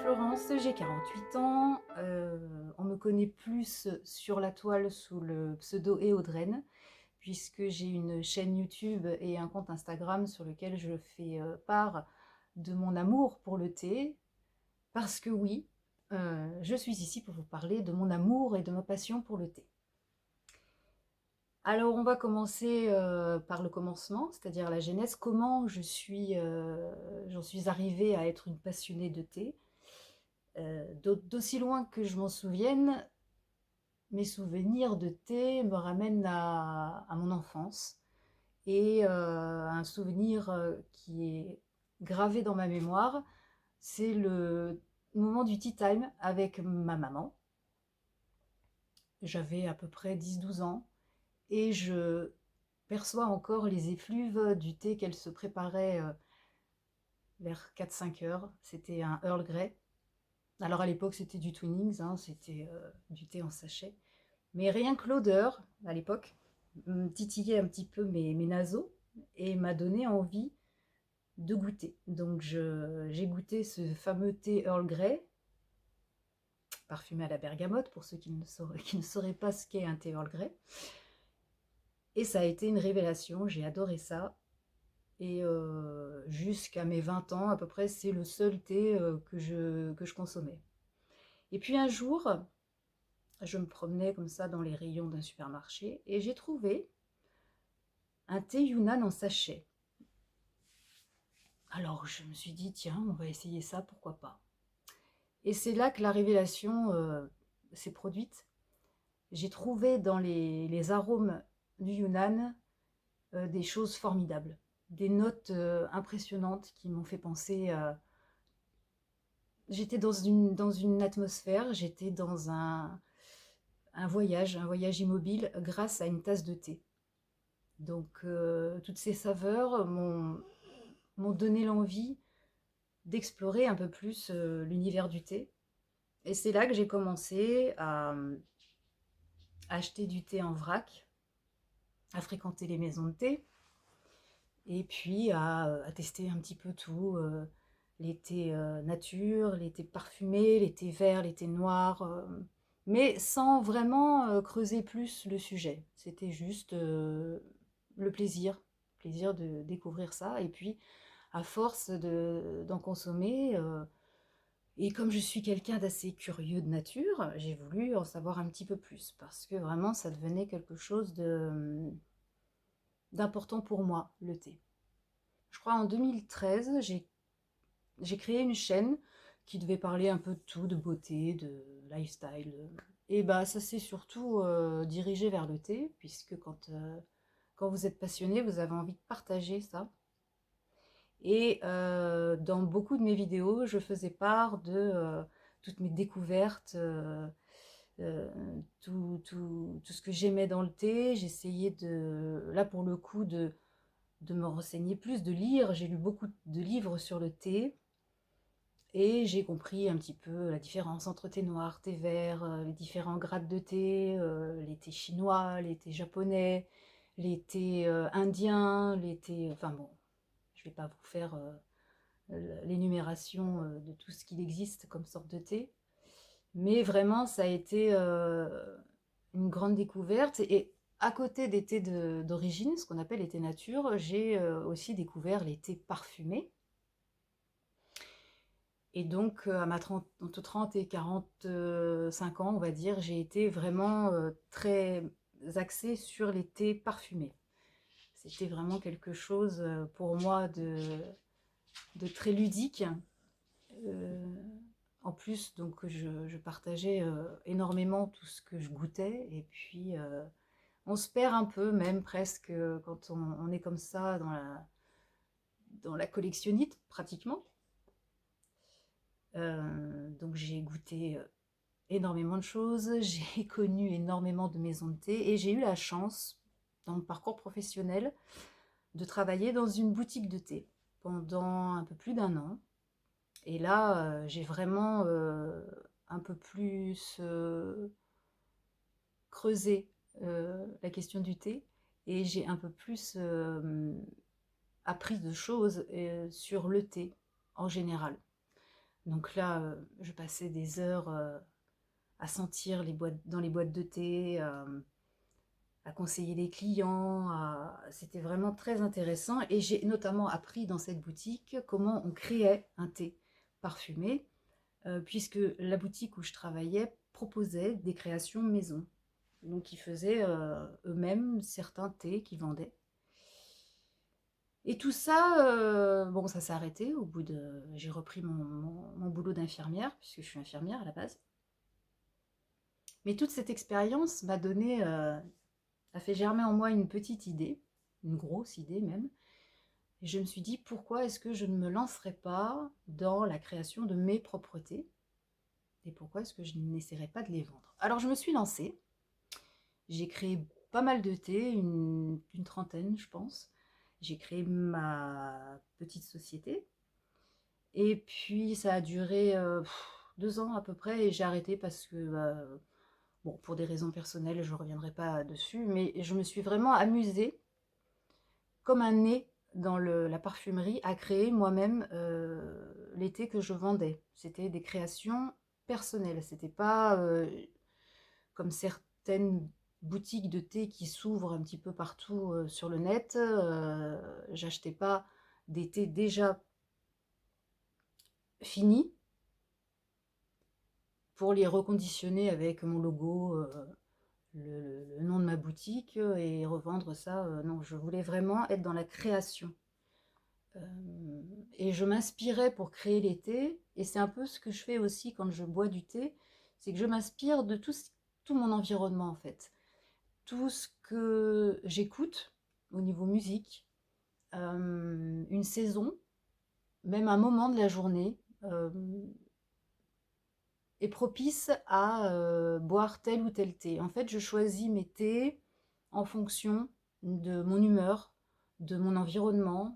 Florence, j'ai 48 ans. On me connaît plus sur la toile sous le pseudo Eaudren, puisque j'ai une chaîne YouTube et un compte Instagram sur lequel je fais part de mon amour pour le thé. Parce que oui, je suis ici pour vous parler de mon amour et de ma passion pour le thé. Alors on va commencer par le commencement, c'est-à-dire la genèse. Comment j'en suis arrivée à être une passionnée de thé. D'aussi loin que je m'en souvienne, mes souvenirs de thé me ramènent à mon enfance et un souvenir qui est gravé dans ma mémoire, c'est le moment du tea time avec ma maman. J'avais à peu près 10-12 ans et je perçois encore les effluves du thé qu'elle se préparait vers 4-5 heures. C'était un Earl Grey. Alors à l'époque c'était du Twinings, hein, c'était du thé en sachet. Mais rien que l'odeur, à l'époque, me titillait un petit peu mes naseaux et m'a donné envie de goûter. Donc j'ai goûté ce fameux thé Earl Grey, parfumé à la bergamote, pour ceux qui ne sauraient pas ce qu'est un thé Earl Grey. Et ça a été une révélation, j'ai adoré ça. Et jusqu'à mes 20 ans, à peu près, c'est le seul thé que je consommais. Et puis un jour, je me promenais comme ça dans les rayons d'un supermarché et j'ai trouvé un thé Yunnan en sachet. Alors je me suis dit, tiens, on va essayer ça, pourquoi pas. Et c'est là que la révélation s'est produite. J'ai trouvé dans les arômes du Yunnan des choses formidables, des notes impressionnantes qui m'ont fait penser j'étais dans une atmosphère, j'étais dans un voyage immobile grâce à une tasse de thé. Donc toutes ces saveurs m'ont donné l'envie d'explorer un peu plus l'univers du thé. Et c'est là que j'ai commencé à acheter du thé en vrac, à fréquenter les maisons de thé, et puis à tester un petit peu tout, les thés nature, les thés parfumés, les thés verts, les thés noirs, mais sans vraiment creuser plus le sujet. C'était juste le plaisir de découvrir ça, et puis à force d'en consommer, et comme je suis quelqu'un d'assez curieux de nature, j'ai voulu en savoir un petit peu plus, parce que vraiment ça devenait quelque chose d'important pour moi, le thé. Je crois en 2013, j'ai créé une chaîne qui devait parler un peu de tout, de beauté, de lifestyle. Et bah ça s'est surtout dirigé vers le thé, puisque quand vous êtes passionné, vous avez envie de partager ça. Et dans beaucoup de mes vidéos, je faisais part de toutes mes découvertes, euh, tout ce que j'aimais dans le thé. J'essayais là pour le coup, de me renseigner plus, de lire. J'ai lu beaucoup de livres sur le thé. Et j'ai compris un petit peu la différence entre thé noir, thé vert, les différents grades de thé, les thés chinois, les thés japonais, les thés indiens, les thés... Enfin bon, je ne vais pas vous faire l'énumération de tout ce qu'il existe comme sorte de thé. Mais vraiment, ça a été une grande découverte. Et à côté des thés d'origine, ce qu'on appelle les thés nature, j'ai aussi découvert les thés parfumés. Et donc, entre 30 et 45 ans, on va dire, j'ai été vraiment très axée sur les thés parfumés. C'était vraiment quelque chose pour moi de très ludique. Euh, En plus, donc, je partageais énormément tout ce que je goûtais. Et puis, on se perd un peu, même presque, quand on est comme ça dans la collectionnite, pratiquement. Donc, j'ai goûté énormément de choses, j'ai connu énormément de maisons de thé et j'ai eu la chance, dans mon parcours professionnel, de travailler dans une boutique de thé pendant un peu plus d'un an. Et là, j'ai vraiment un peu plus creusé la question du thé et j'ai un peu plus appris de choses sur le thé en général. Donc là, je passais des heures à sentir dans les boîtes de thé, à conseiller les clients. C'était vraiment très intéressant. Et j'ai notamment appris dans cette boutique comment on créait un thé parfumé, puisque la boutique où je travaillais proposait des créations maison. Donc ils faisaient eux-mêmes certains thés qu'ils vendaient. Et tout ça, bon, ça s'est arrêté au bout de... J'ai repris mon boulot d'infirmière, puisque je suis infirmière à la base. Mais toute cette expérience m'a donné, a fait germer en moi une petite idée, une grosse idée même. Et je me suis dit, pourquoi est-ce que je ne me lancerais pas dans la création de mes propres thés? Et pourquoi est-ce que je n'essaierais pas de les vendre? Alors je me suis lancée, j'ai créé pas mal de thés, une trentaine je pense. J'ai créé ma petite société. Et puis ça a duré 2 ans à peu près et j'ai arrêté parce que, bon, pour des raisons personnelles, je ne reviendrai pas dessus, mais je me suis vraiment amusée comme un nez dans la parfumerie à créer moi-même les thés que je vendais. C'était des créations personnelles, c'était pas comme certaines boutiques de thé qui s'ouvrent un petit peu partout sur le net. J'achetais pas des thés déjà finis pour les reconditionner avec mon logo, le nom de ma boutique et revendre ça. Non, je voulais vraiment être dans la création. Et je m'inspirais pour créer les thés, et c'est un peu ce que je fais aussi quand je bois du thé, c'est que je m'inspire de tout mon environnement en fait. Tout ce que j'écoute au niveau musique, une saison, même un moment de la journée, est propice à boire tel ou tel thé. En fait, je choisis mes thés en fonction de mon humeur, de mon environnement,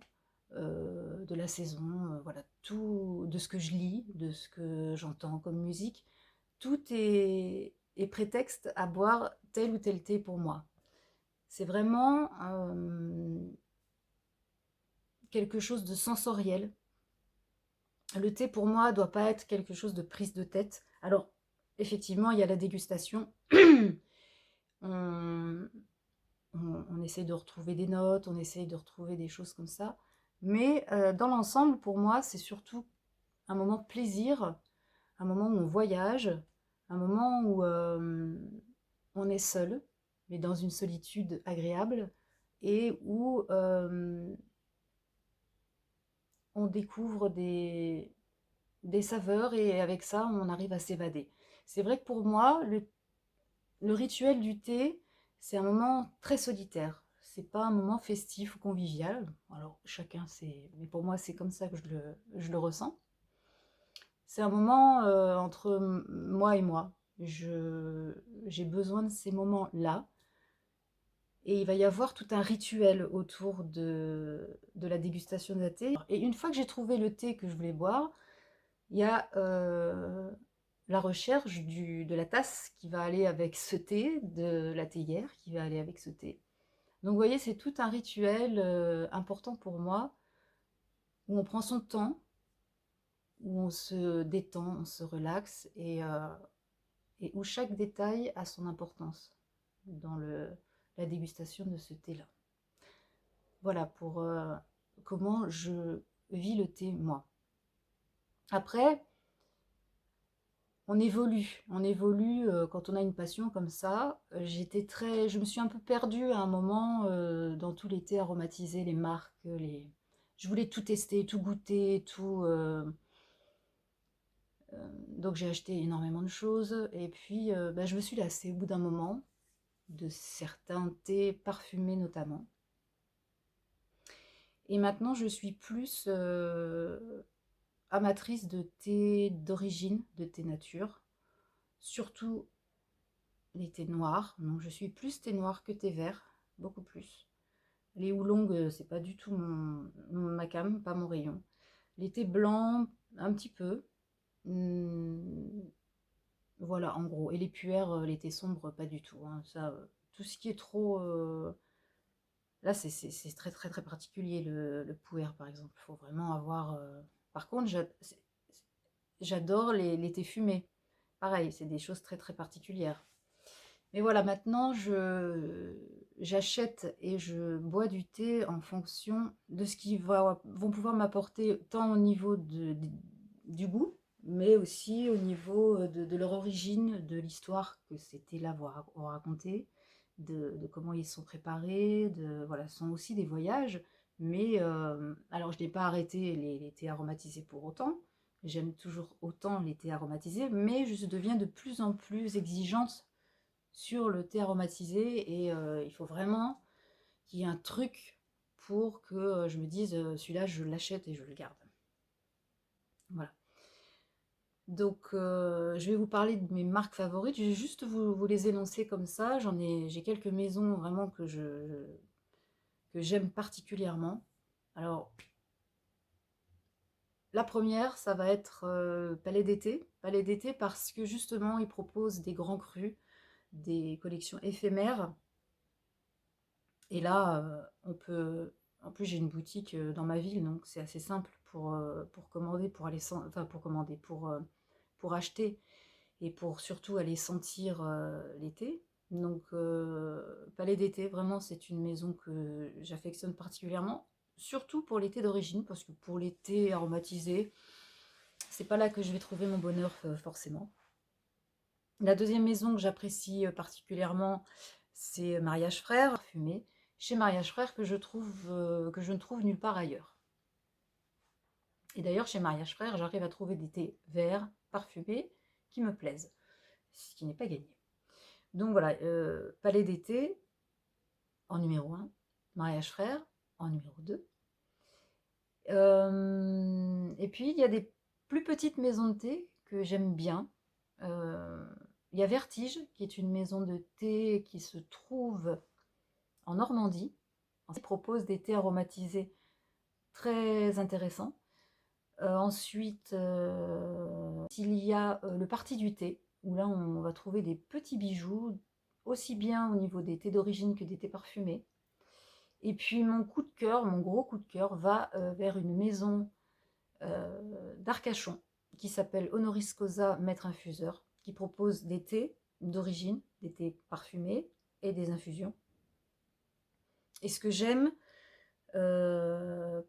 de la saison, voilà, tout, de ce que je lis, de ce que j'entends comme musique. Tout est prétexte à boire tel ou tel thé pour moi. C'est vraiment quelque chose de sensoriel. Le thé pour moi doit pas être quelque chose de prise de tête. Alors, effectivement, il y a la dégustation. on, on essaye de retrouver des notes, on essaye de retrouver des choses comme ça. Mais dans l'ensemble, pour moi, c'est surtout un moment de plaisir, un moment où on voyage, un moment où on est seul, mais dans une solitude agréable, et où on découvre des saveurs, et avec ça, on arrive à s'évader. C'est vrai que pour moi, le rituel du thé, c'est un moment très solitaire. C'est pas un moment festif ou convivial. Alors, chacun, c'est... Mais pour moi, c'est comme ça que je le ressens. C'est un moment entre moi et moi. J'ai besoin de ces moments-là. Et il va y avoir tout un rituel autour de la dégustation de thé. Et une fois que j'ai trouvé le thé que je voulais boire, il y a la recherche de la tasse qui va aller avec ce thé, de la théière qui va aller avec ce thé. Donc vous voyez, c'est tout un rituel important pour moi, où on prend son temps, où on se détend, on se relaxe, et où chaque détail a son importance dans la dégustation de ce thé-là. Voilà pour comment je vis le thé, moi. Après, on évolue quand on a une passion comme ça. Je me suis un peu perdue à un moment dans tous les thés aromatisés, les marques, je voulais tout tester, tout goûter, tout. Donc j'ai acheté énormément de choses et puis bah, je me suis lassée au bout d'un moment de certains thés parfumés notamment. Et maintenant je suis plus amatrice de thé d'origine, de thé nature, surtout les thés noirs. Non, je suis plus thé noir que thé vert, beaucoup plus. Les oolongs, c'est pas du tout ma came, pas mon rayon. Les thés blancs, un petit peu. Voilà, en gros. Et les puères, les thés sombres, pas du tout, hein. Ça, tout ce qui est trop... Là, c'est très très très particulier, le puer, par exemple. Il faut vraiment avoir... Par contre, j'adore les thés fumés. Pareil, c'est des choses très très particulières. Mais voilà, maintenant, j'achète et je bois du thé en fonction de ce qu'ils vont pouvoir m'apporter, tant au niveau du goût, mais aussi au niveau de leur origine, de l'histoire que ces thés-là vont raconter, de comment ils sont préparés, voilà, ce sont aussi des voyages. Mais alors, je n'ai pas arrêté les thés aromatisés pour autant. J'aime toujours autant les thés aromatisés, mais je deviens de plus en plus exigeante sur le thé aromatisé et il faut vraiment qu'il y ait un truc pour que je me dise celui-là je l'achète et je le garde. Voilà. Donc je vais vous parler de mes marques favorites, je vais juste vous les énoncer comme ça. J'ai quelques maisons vraiment que j'aime particulièrement. Alors la première, ça va être Palais d'été. Palais d'été parce que justement ils proposent des grands crus, des collections éphémères. Et là, on peut. En plus, j'ai une boutique dans ma ville, donc c'est assez simple pour commander, enfin pour commander, pour acheter et pour surtout aller sentir l'été. Donc, Palais d'été, vraiment, c'est une maison que j'affectionne particulièrement, surtout pour l'été d'origine, parce que pour l'été aromatisé, c'est pas là que je vais trouver mon bonheur forcément. La deuxième maison que j'apprécie particulièrement, c'est Mariage Frères, parfumé. Chez Mariage Frères que je ne trouve nulle part ailleurs. Et d'ailleurs, chez Mariage Frères, j'arrive à trouver des thés verts, parfumés, qui me plaisent. Ce qui n'est pas gagné. Donc voilà, Palais d'été en numéro 1, Mariage Frères en numéro 2. Et puis, il y a des plus petites maisons de thé que j'aime bien. Il y a Vertige, qui est une maison de thé qui se trouve en Normandie. Il propose des thés aromatisés très intéressants. Ensuite, il y a le Parti du thé, où là on va trouver des petits bijoux, aussi bien au niveau des thés d'origine que des thés parfumés. Et puis mon coup de cœur, mon gros coup de cœur, va vers une maison d'Arcachon qui s'appelle Honoris Causa Maître Infuseur, qui propose des thés d'origine, des thés parfumés et des infusions. Et ce que j'aime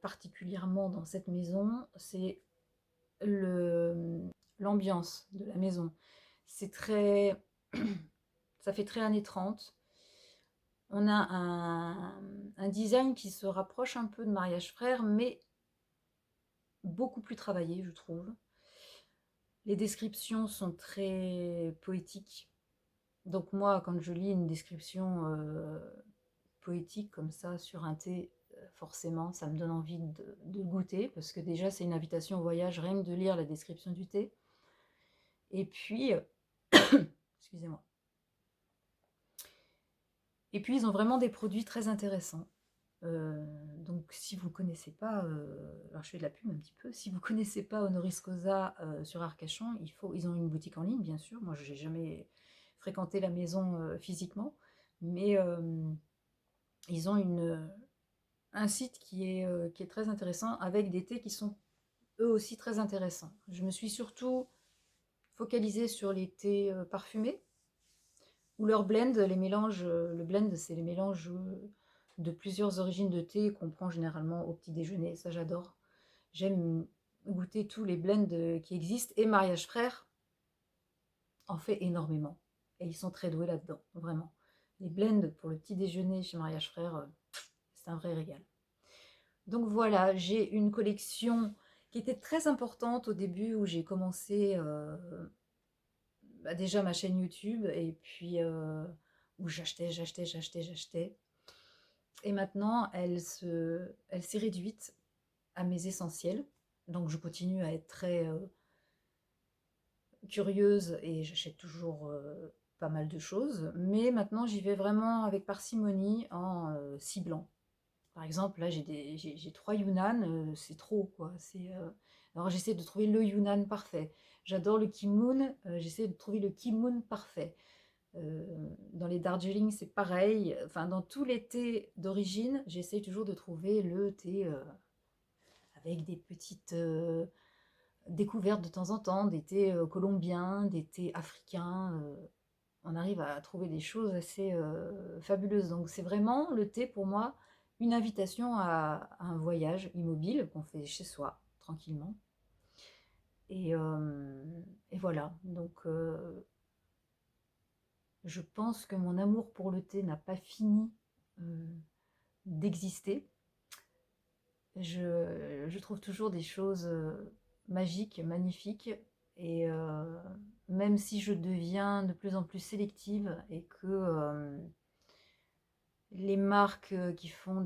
particulièrement dans cette maison, c'est l'ambiance de la maison. C'est très... ça fait très années 30. On a un design qui se rapproche un peu de Mariage Frères, mais beaucoup plus travaillé, je trouve. Les descriptions sont très poétiques. Donc moi, quand je lis une description poétique comme ça sur un thé, forcément, ça me donne envie de goûter, parce que déjà, c'est une invitation au voyage, rien que de lire la description du thé. Et puis, excusez-moi. Et puis, ils ont vraiment des produits très intéressants. Donc, si vous ne connaissez pas, alors je fais de la pub un petit peu, si vous ne connaissez pas Honoris Causa sur Arcachon, ils ont une boutique en ligne, bien sûr. Moi, je n'ai jamais fréquenté la maison physiquement, mais ils ont un site qui est très intéressant, avec des thés qui sont eux aussi très intéressants. Je me suis surtout focalisée sur les thés parfumés, ou leur blend, les mélanges. Le blend, c'est les mélanges de plusieurs origines de thé qu'on prend généralement au petit déjeuner. Ça, j'adore. J'aime goûter tous les blends qui existent. Et Mariage Frères en fait énormément. Et ils sont très doués là-dedans, vraiment. Les blends pour le petit déjeuner chez Mariage Frères, c'est un vrai régal. Donc voilà, j'ai une collection qui était très importante au début où j'ai commencé déjà ma chaîne YouTube, et puis où j'achetais. Et maintenant, elle s'est réduite à mes essentiels. Donc je continue à être très curieuse et j'achète toujours pas mal de choses. Mais maintenant, j'y vais vraiment avec parcimonie en ciblant. Par exemple, là, j'ai 3 Yunnan, c'est trop, quoi. Alors, j'essaie de trouver le Yunnan parfait. J'adore le Kimoun, j'essaie de trouver le Kimoun parfait. Dans les Darjeeling, c'est pareil. Enfin, dans tous les thés d'origine, j'essaie toujours de trouver le thé avec des petites découverte de temps en temps, des thés colombiens, des thés africains. On arrive à trouver des choses assez fabuleuses. Donc c'est vraiment le thé pour moi une invitation à un voyage immobile qu'on fait chez soi, tranquillement. Et, euh, et voilà, donc je pense que mon amour pour le thé n'a pas fini euh, d'exister. Je trouve toujours des choses magiques, magnifiques, et même si je deviens de plus en plus sélective et que les marques qui font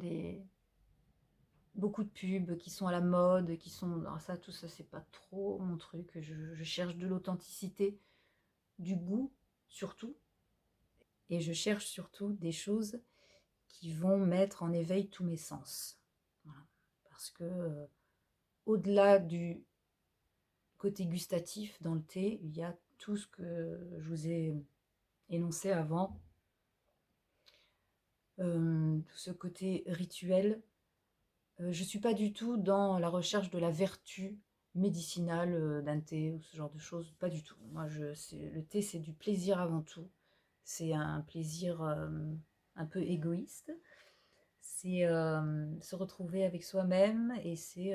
beaucoup de pubs, qui sont à la mode, qui sont... Alors ça, tout ça, c'est pas trop mon truc. Je cherche de l'authenticité, du goût surtout, et je cherche surtout des choses qui vont mettre en éveil tous mes sens. Voilà. Parce que au-delà du côté gustatif dans le thé, il y a tout ce que je vous ai énoncé avant, tout ce côté rituel. Je ne suis pas du tout dans la recherche de la vertu médicinale d'un thé ou ce genre de choses, pas du tout. Moi, le thé, c'est du plaisir avant tout. C'est un plaisir un peu égoïste. C'est se retrouver avec soi-même et c'est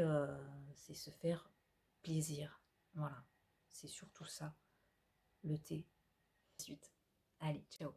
se faire plaisir. Voilà, c'est surtout ça, le thé. Ensuite, allez, ciao.